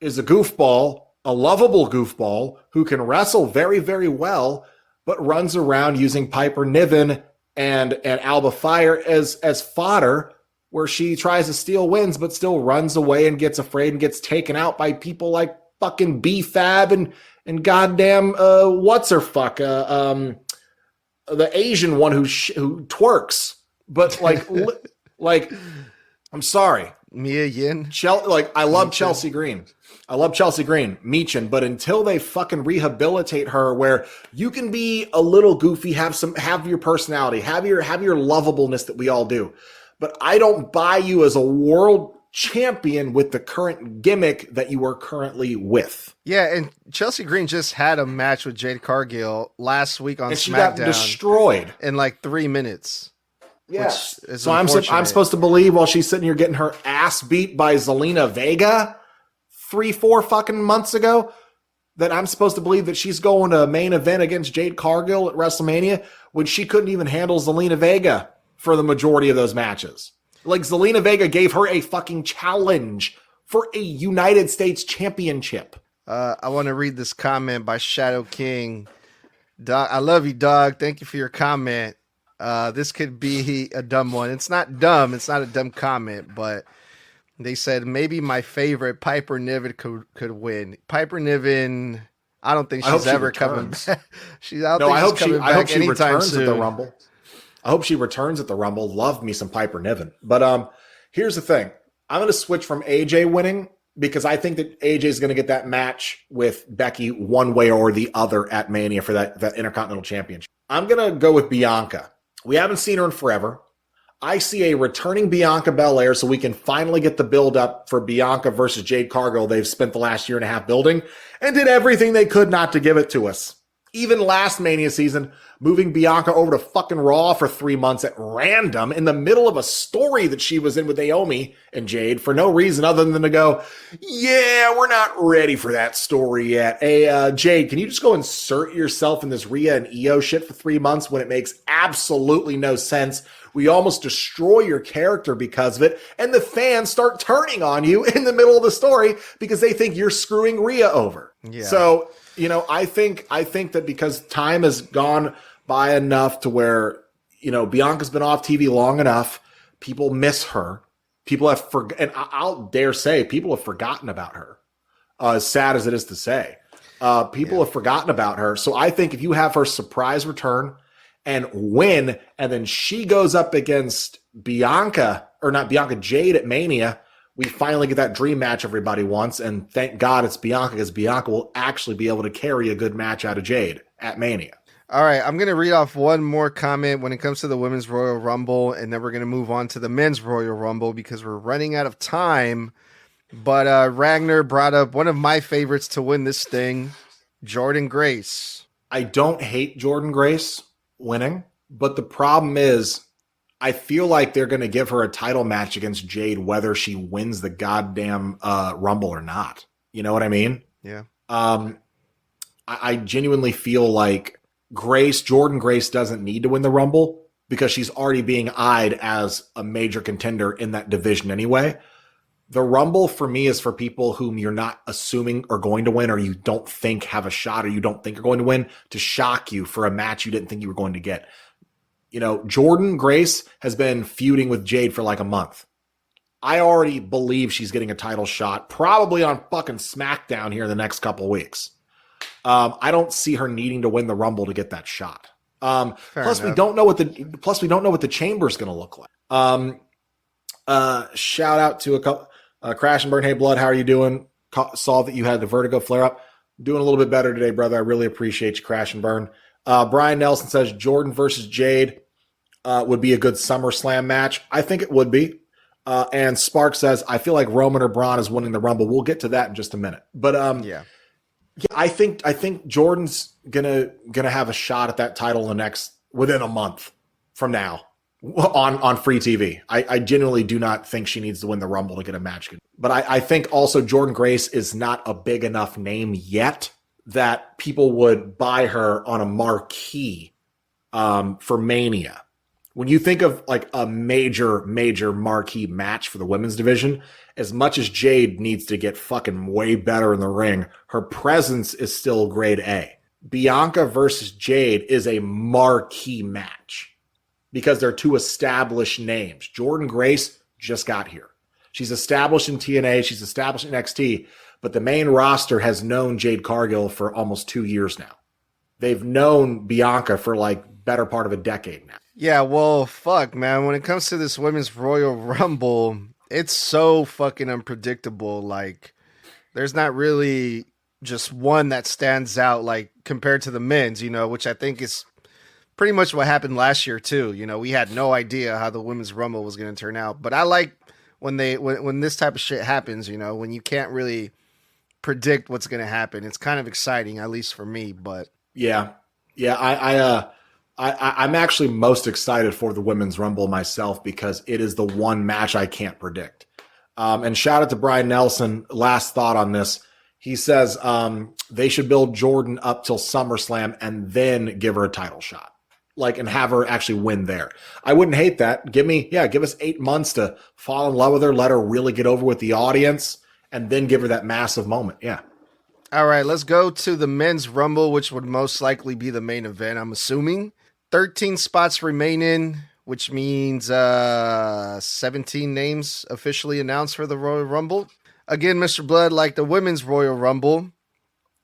is a goofball, a lovable goofball who can wrestle very, very well, but runs around using Piper Niven and Alba Fire as fodder, where she tries to steal wins, but still runs away and gets afraid and gets taken out by people like fucking B-Fab and goddamn what's her fuck the Asian one who twerks, but I'm sorry, Mia Yin. I love Chelsea Green. I love Chelsea Green, Meechin, but until they fucking rehabilitate her where you can be a little goofy, have your personality, have your lovableness that we all do. But I don't buy you as a world champion with the current gimmick that you are currently with. Yeah, and Chelsea Green just had a match with Jade Cargill last week on And she got SmackDown destroyed. in like 3 minutes. Yes. Which is So I'm supposed to believe while she's sitting here getting her ass beat by Zelina Vega 3-4 fucking months ago that I'm supposed to believe that she's going to a main event against Jade Cargill at WrestleMania when she couldn't even handle Zelina Vega for the majority of those matches. Like, Zelina Vega gave her a fucking challenge for a United States championship. I want to read this comment by Shadow King. Dog, I love you, dog. Thank you for your comment. This could be a dumb one. It's not dumb. It's not a dumb comment, but they said maybe my favorite Piper Niven could win. Piper Niven, I don't think she's ever coming back. I hope she returns soon. At the Rumble. I hope she returns at the Rumble. Love me some Piper Niven. But here's the thing. I'm going to switch from AJ winning because I think that AJ is going to get that match with Becky one way or the other at Mania for that Intercontinental Championship. I'm going to go with Bianca. We haven't seen her in forever. I see a returning Bianca Belair so we can finally get the build up for Bianca versus Jade Cargill they've spent the last year and a half building and did everything they could not to give it to us. Even last Mania season, moving Bianca over to fucking Raw for 3 months at random in the middle of a story that she was in with Naomi and Jade for no reason other than to go, yeah, we're not ready for that story yet. Hey, Jade, can you just go insert yourself in this Rhea and Io shit for 3 months when it makes absolutely no sense? We almost destroy your character because of it, and the fans start turning on you in the middle of the story because they think you're screwing Rhea over. Yeah. So, I think that because time has gone by enough to where, Bianca's been off TV long enough, people miss her. People have and I'll dare say people have forgotten about her. As sad as it is to say, people have forgotten about her. So I think if you have her surprise return and win, and then she goes up against Jade at Mania, we finally get that dream match everybody wants, and thank God it's Bianca, because Bianca will actually be able to carry a good match out of Jade at Mania. All right, I'm going to read off one more comment when it comes to the Women's Royal Rumble, and then we're going to move on to the Men's Royal Rumble because we're running out of time. But Ragnar brought up one of my favorites to win this thing, Jordynne Grace. I don't hate Jordynne Grace winning, but the problem is I feel like they're going to give her a title match against Jade whether she wins the goddamn Rumble or not. You know what I mean? Yeah. I genuinely feel like Jordynne Grace doesn't need to win the Rumble because she's already being eyed as a major contender in that division anyway. The Rumble for me is for people whom you're not assuming are going to win, or you don't think have a shot, or you don't think are going to win, to shock you for a match you didn't think you were going to get. Jordynne Grace has been feuding with Jade for like a month. I already believe she's getting a title shot, probably on fucking SmackDown here in the next couple of weeks. I don't see her needing to win the Rumble to get that shot. Plus, we don't know what the Chamber's going to look like. Shout out to a couple. Crash and Burn. Hey, Bludd, how are you doing? Saw that you had the vertigo flare up. Doing a little bit better today, brother. I really appreciate you, Crash and Burn. Brian Nelson says Jordynne versus Jade would be a good SummerSlam match. I think it would be. And Spark says, I feel like Roman or Braun is winning the Rumble. We'll get to that in just a minute. But yeah, I think Jordynne's gonna have a shot at that title within a month from now on free TV. I genuinely do not think she needs to win the Rumble to get a match. But I think also Jordynne Grace is not a big enough name yet that people would buy her on a marquee for Mania. When you think of like a major marquee match for the women's division, as much as Jade needs to get fucking way better in the ring, her presence is still grade A. Bianca versus Jade is a marquee match because they're two established names. Jordynne Grace just got here. She's established in TNA. She's established in NXT, but the main roster has known Jade Cargill for almost 2 years now. They've known Bianca for like better part of a decade now. Yeah, well, fuck, man. When it comes to this Women's Royal Rumble, it's so fucking unpredictable. Like, there's not really just one that stands out, like, compared to the men's, which I think is pretty much what happened last year, too. We had no idea how the Women's Rumble was going to turn out. But I like when this type of shit happens, when you can't really predict what's going to happen. It's kind of exciting, at least for me. But yeah, I'm actually most excited for the Women's Rumble myself because it is the one match I can't predict. And shout out to Brian Nelson. Last thought on this. He says they should build Jordan up till SummerSlam and then give her a title shot, and have her actually win there. I wouldn't hate that. Give us 8 months to fall in love with her, let her really get over with the audience, and then give her that massive moment. Yeah. All right, let's go to the Men's Rumble, which would most likely be the main event, I'm assuming. 13 spots remaining, which means 17 names officially announced for the Royal Rumble. Again, Mr. Bludd, like the Women's Royal Rumble,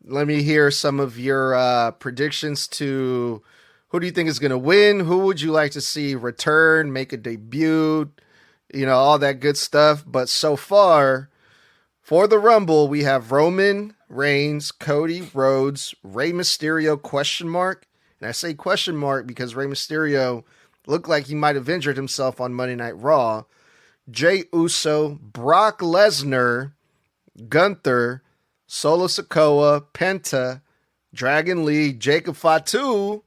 let me hear some of your predictions to who do you think is going to win? Who would you like to see return, make a debut, all that good stuff. But so far, for the Rumble, we have Roman Reigns, Cody Rhodes, Rey Mysterio, ? And I say question mark because Rey Mysterio looked like he might have injured himself on Monday Night Raw. Jey Uso, Brock Lesnar, Gunther, Solo Sikoa, Penta, Dragon Lee, Jacob Fatu,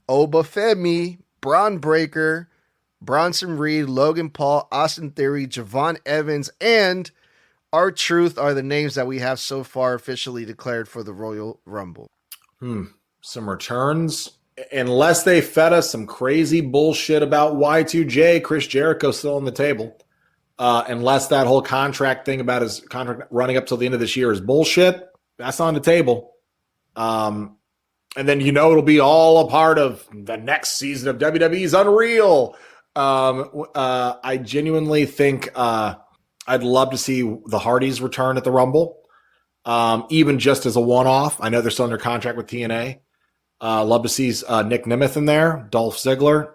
Obafemi, Braun Breaker, Bronson Reed, Logan Paul, Austin Theory, Javon Evans, and R-Truth are the names that we have so far officially declared for the Royal Rumble. Some returns. Unless they fed us some crazy bullshit about Y2J, Chris Jericho still on the table. Unless that whole contract thing about his contract running up till the end of this year is bullshit, that's on the table. And then it'll be all a part of the next season of WWE's Unreal. I genuinely think I'd love to see the Hardys return at the Rumble, even just as a one-off. I know they're still under contract with TNA. Love to see Nick Nemeth in there, Dolph Ziggler.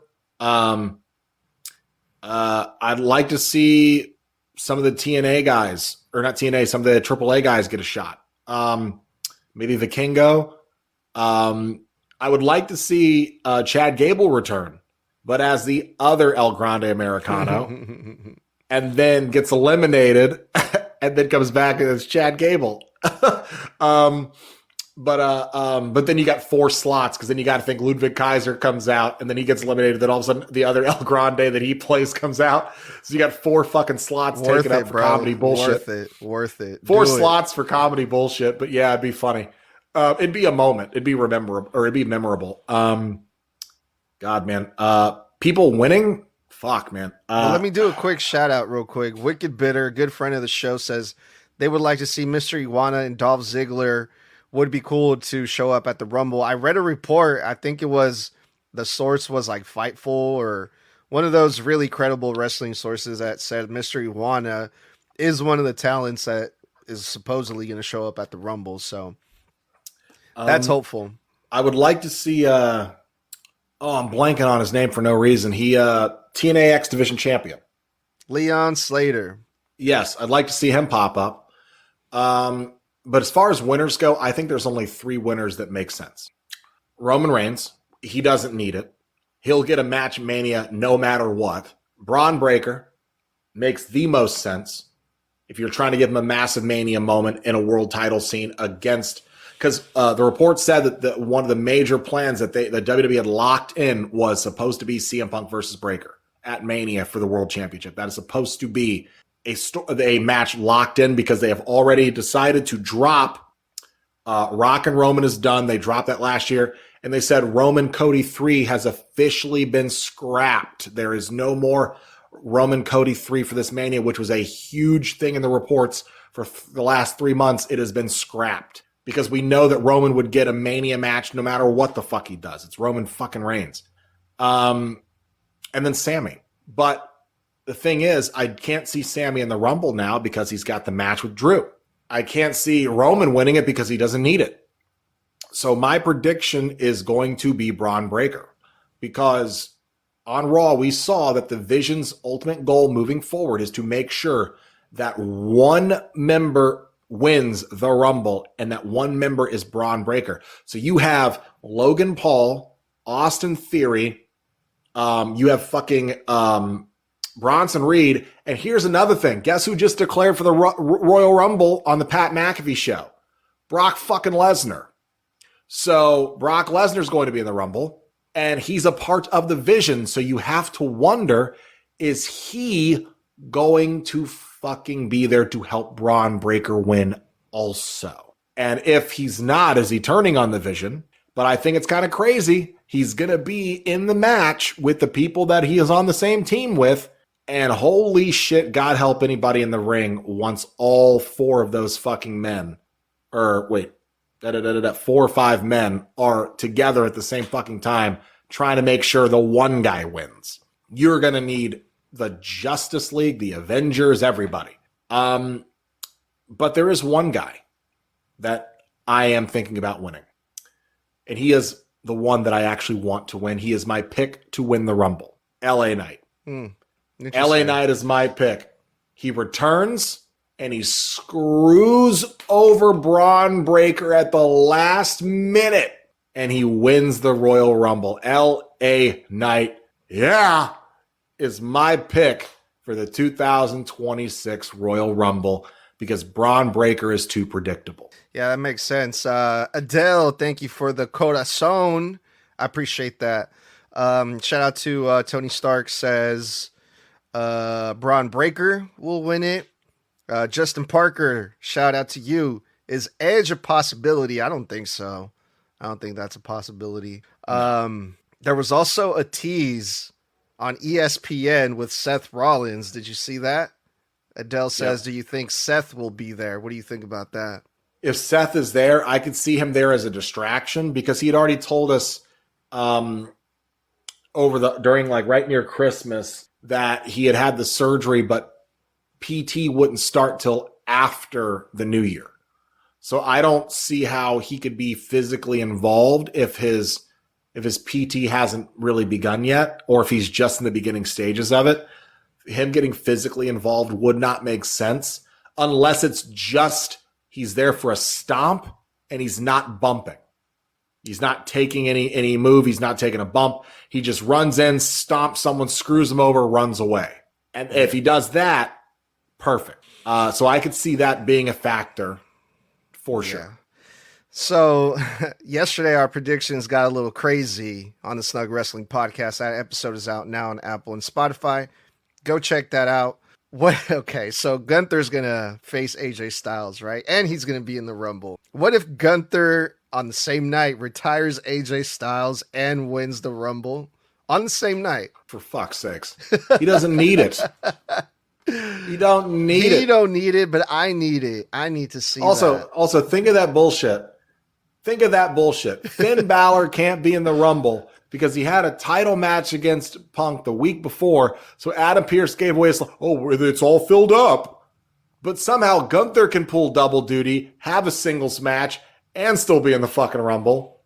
I'd like to see some of the TNA guys, or not TNA, some of the AAA guys get a shot. Maybe Vikingo. I would like to see Chad Gable return, but as the other El Grande Americano, and then gets eliminated, and then comes back as Chad Gable. But then you got 4 slots because then you got to think Ludwig Kaiser comes out and then he gets eliminated. Then all of a sudden the other El Grande that he plays comes out. So you got 4 fucking slots taken up for comedy bullshit. Worth it. 4 slots for comedy bullshit. But yeah, it'd be funny. It'd be a moment. It'd be memorable. God, man. People winning. Fuck, man. Well, let me do a quick shout out real quick. Wicked Bitter, good friend of the show, says they would like to see Mr. Iguana and Dolph Ziggler. Would be cool to show up at the Rumble. I read a report. I think the source was like Fightful or one of those really credible wrestling sources that said Mr. Iguana is one of the talents that is supposedly going to show up at the Rumble. So that's hopeful. I would like to see, I'm blanking on his name for no reason. He, TNA X Division champion. Leon Slater. Yes. I'd like to see him pop up. But as far as winners go, I think there's only 3 winners that make sense. Roman Reigns, he doesn't need it. He'll get a match Mania no matter what. Braun Breaker makes the most sense if you're trying to give him a massive Mania moment in a world title scene against, because the report said that one of the major plans that WWE had locked in was supposed to be CM Punk versus Breaker at Mania for the World Championship. That is supposed to be a match locked in because they have already decided to drop Rock and Roman is done. They dropped that last year, and they said Roman Cody 3 has officially been scrapped. There is no more Roman Cody 3 for this Mania, which was a huge thing in the reports for the last 3 months. It has been scrapped because we know that Roman would get a Mania match no matter what the fuck he does. It's Roman fucking Reigns. And then Sammy. But the thing is, I can't see Sammy in the Rumble now because he's got the match with Drew. I can't see Roman winning it because he doesn't need it. So my prediction is going to be Braun Breaker because on Raw, we saw that the Vision's ultimate goal moving forward is to make sure that one member wins the Rumble and that one member is Braun Breaker. So you have Logan Paul, Austin Theory, you have fucking Bronson Reed. And here's another thing. Guess who just declared for the Royal Rumble on the Pat McAfee show? Brock fucking Lesnar. So Brock Lesnar's going to be in the Rumble, and he's a part of the Vision. So you have to wonder, is he going to fucking be there to help Braun Breaker win also? And if he's not, is he turning on the Vision? But I think it's kind of crazy. He's going to be in the match with the people that he is on the same team with. And holy shit, God help anybody in the ring once all four of those fucking men, or wait, 4 or 5 men are together at the same fucking time trying to make sure the one guy wins. You're going to need the Justice League, the Avengers, everybody. But there is one guy that I am thinking about winning. And he is the one that I actually want to win. He is my pick to win the Rumble. LA Knight. LA Knight is my pick. He returns and he screws over Braun Breaker at the last minute. And he wins the Royal Rumble. LA Knight, yeah, is my pick for the 2026 Royal Rumble because Braun Breaker is too predictable. Yeah, that makes sense. Adele, thank you for the corazon. I appreciate that. Shout out to Tony Stark says Braun Breaker will win it. Justin Parker, shout out to you. Is Edge a possibility? I don't think so. I don't think that's a possibility. There was also a tease on ESPN with Seth Rollins. Did you see that? Adele says, Do you think Seth will be there? What do you think about that? If Seth is there, I could see him there as a distraction because he had already told us during like right near Christmas that he had the surgery, but PT wouldn't start till after the new year. So I don't see how he could be physically involved if his PT hasn't really begun yet, or if he's just in the beginning stages of it. Him getting physically involved would not make sense unless it's just he's there for a stomp and he's not bumping. He's not taking any move. He's not taking a bump. He just runs in, stomps someone, screws him over, runs away. And if he does that, perfect. So I could see that being a factor for sure. So yesterday our predictions got a little crazy on the Snug Wrestling podcast. That episode is out now on Apple and Spotify. Go check that out. Okay, so Gunther's going to face AJ Styles, right? And he's going to be in the Rumble. What if Gunther on the same night retires AJ Styles and wins the Rumble on the same night? For fuck's sakes. He doesn't need it. You don't need it. You don't need it, but I need it. I need to see that. Also, think of that bullshit. Finn Balor can't be in the Rumble because he had a title match against Punk the week before. So Adam Pearce gave away it's all filled up. But somehow Gunther can pull double duty, have a singles match, and still be in the fucking Rumble.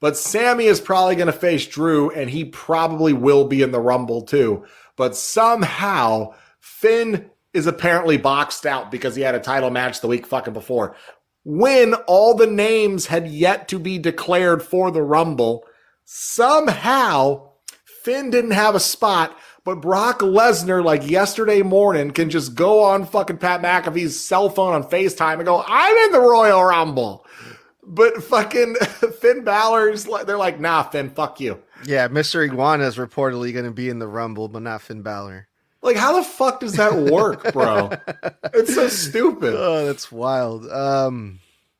But Sammy is probably going to face Drew, and he probably will be in the Rumble too. But somehow Finn is apparently boxed out because he had a title match the week fucking before. When all the names had yet to be declared for the Rumble, somehow Finn didn't have a spot, but Brock Lesnar, like yesterday morning, can just go on fucking Pat McAfee's cell phone on FaceTime and go, I'm in the Royal Rumble. But fucking Finn Balor's, they're like, nah, Finn, fuck you. Yeah, Mr. Iguana is reportedly going to be in the Rumble, but not Finn Balor. Like, how the fuck does that work, bro? It's so stupid. Oh, that's wild.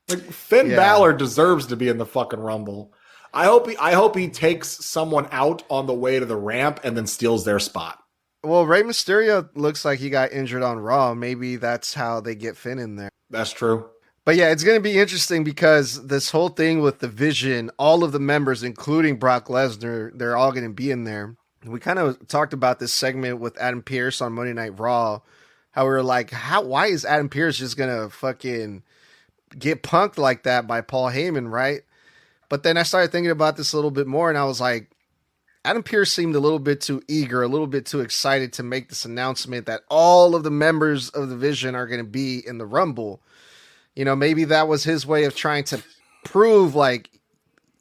Finn Balor deserves to be in the fucking Rumble. I hope he takes someone out on the way to the ramp and then steals their spot. Well, Rey Mysterio looks like he got injured on Raw. Maybe that's how they get Finn in there. That's true. But yeah, it's going to be interesting because this whole thing with the Vision, all of the members, including Brock Lesnar, they're all going to be in there. We kind of talked about this segment with Adam Pearce on Monday Night Raw. How we were like, why is Adam Pearce just going to fucking get punked like that by Paul Heyman, right? But then I started thinking about this a little bit more, and I was like, Adam Pearce seemed a little bit too eager, a little bit too excited to make this announcement that all of the members of the Vision are going to be in the Rumble. You know, maybe that was his way of trying to prove, like,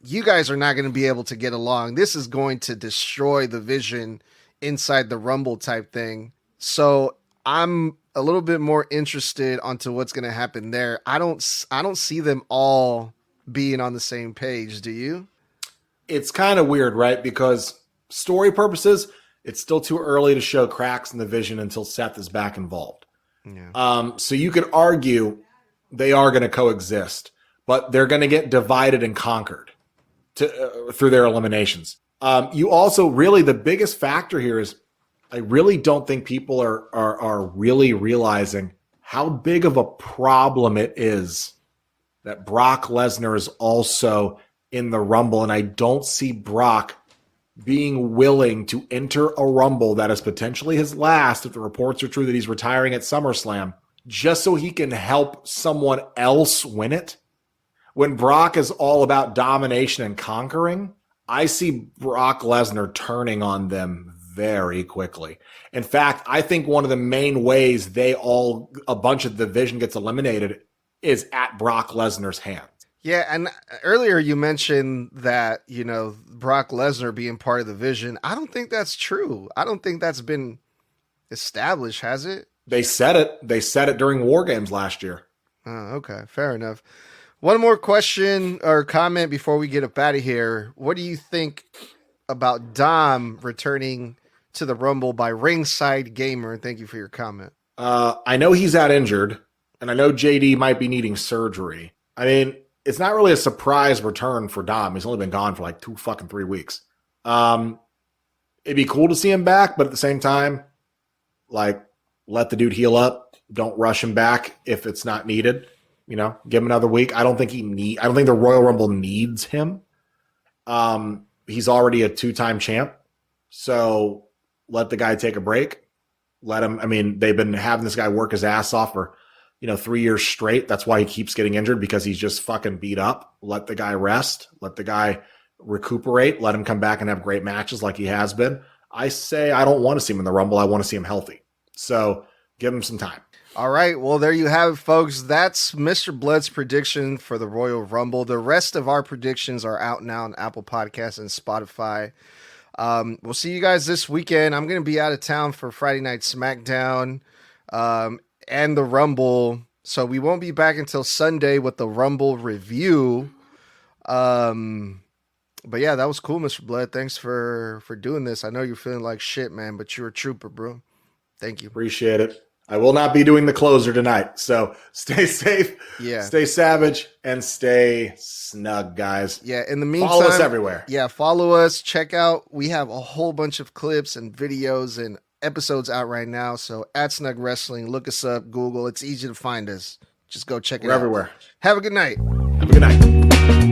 you guys are not going to be able to get along. This is going to destroy the Vision inside the Rumble type thing. So I'm a little bit more interested onto what's going to happen there. I don't see them all being on the same page. Do you? It's kind of weird, right? Because story purposes, it's still too early to show cracks in the vision until Seth is back involved. Yeah. So you could argue they are going to coexist, but they're going to get divided and conquered through their eliminations. You also really, the biggest factor here is I really don't think people are really realizing how big of a problem it is that Brock Lesnar is also in the Rumble. And I don't see Brock being willing to enter a Rumble that is potentially his last, if the reports are true that he's retiring at SummerSlam, just so he can help someone else win it. When Brock is all about domination and conquering, I see Brock Lesnar turning on them very quickly. In fact, I think one of the main ways a bunch of the division gets eliminated is at Brock Lesnar's hands. Yeah, and earlier you mentioned that, Brock Lesnar being part of the vision. I don't think that's true. I don't think that's been established, has it? They said it. They said it during War Games last year. Oh, okay, fair enough. One more question or comment before we get up out of here. What do you think about Dom returning to the Rumble by Ringside Gamer? Thank you for your comment. I know he's out injured, and I know JD might be needing surgery. I mean, it's not really a surprise return for Dom. He's only been gone for like 3 weeks. It'd be cool to see him back, but at the same time, like, let the dude heal up. Don't rush him back if it's not needed. Give him another week. I don't think the Royal Rumble needs him. He's already a 2-time champ. So let the guy take a break. Let him, they've been having this guy work his ass off for, 3 years straight. That's why he keeps getting injured, because he's just fucking beat up. Let the guy rest. Let the guy recuperate. Let him come back and have great matches like he has been. I say I don't want to see him in the Rumble. I want to see him healthy. So give him some time. All right. Well, there you have it, folks. That's Mr. Bludd's prediction for the Royal Rumble. The rest of our predictions are out now on Apple Podcasts and Spotify. We'll see you guys this weekend. I'm going to be out of town for Friday Night SmackDown and the Rumble. So we won't be back until Sunday with the Rumble review. But yeah, that was cool, Mr. Bludd. Thanks for doing this. I know you're feeling like shit, man, but you're a trooper, bro. Thank you. Appreciate it. I will not be doing the closer tonight. So stay safe, stay savage, and stay snug, guys. Yeah, in the meantime, follow us everywhere. Yeah, follow us. Check out, we have a whole bunch of clips and videos and episodes out right now. So at Snug Wrestling, look us up, Google. It's easy to find us. Just go check it out. We're everywhere. Have a good night. Have a good night.